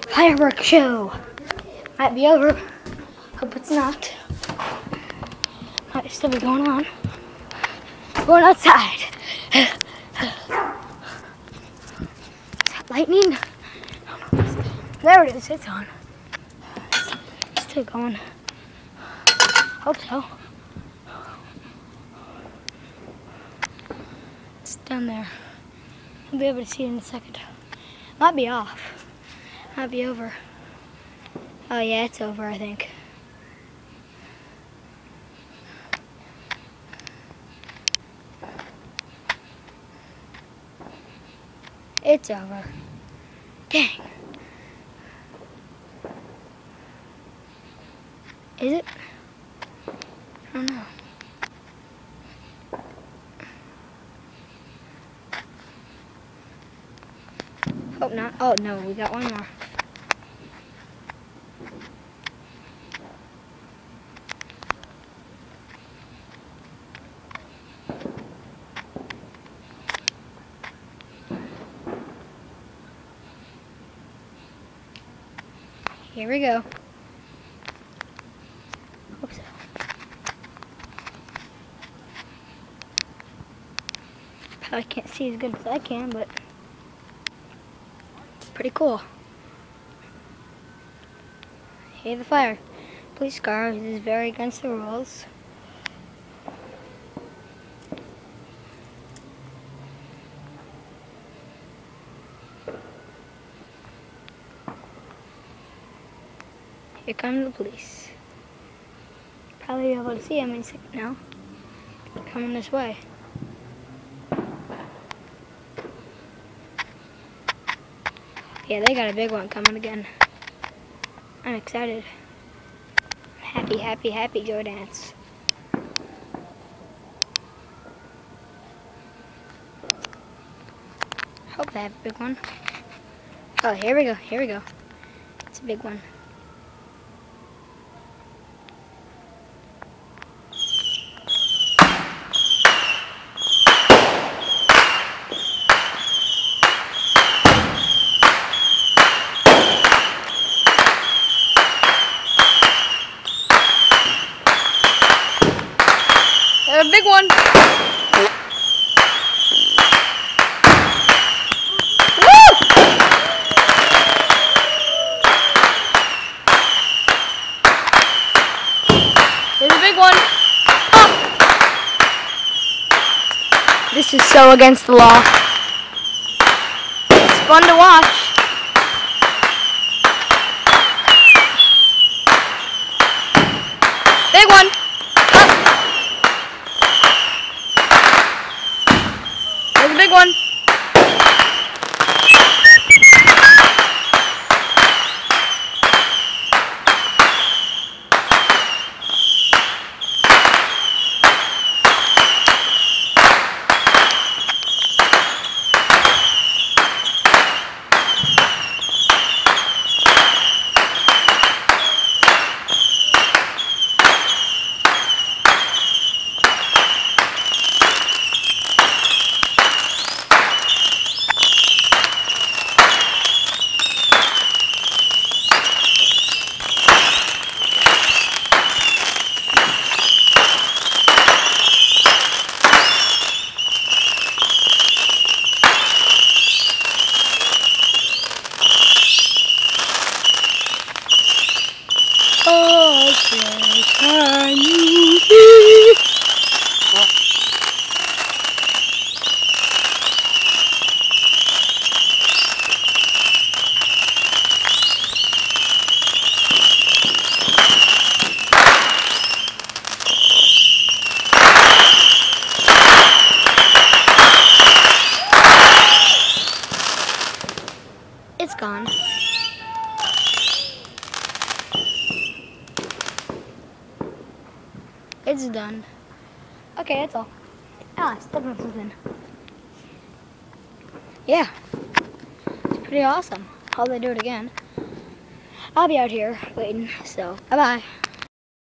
Fireworks show. Might be over. Hope it's not. Might still be going on. Going outside. Is that lightning? There it is. It's on. It's still going. Hope so. It's down there. I'll be able to see it in a second. Might be off. Might be over. Oh yeah, it's over, I think. It's over. Dang. Is it? I don't know. Hope not. Oh no, we got one more. Here we go. Hope so. Probably can't see as good as I can, but it's pretty cool. Hey, the fire. Police car. This is very against the rules. Here come the police. Probably be able to see them in a second now. Coming this way. Yeah, they got a big one coming again. I'm excited. Happy, happy, happy Joe Dance. Hope they have a big one. Oh, here we go, here we go. It's a big one. A big one. Woo! There's a big one. Oh! This is so against the law. It's fun to watch. Big one. There's a big one. It's gone. It's done. Okay, that's all. Ah, I stepped on something. Yeah. It's pretty awesome. I'll do it again. I'll be out here waiting, so bye-bye.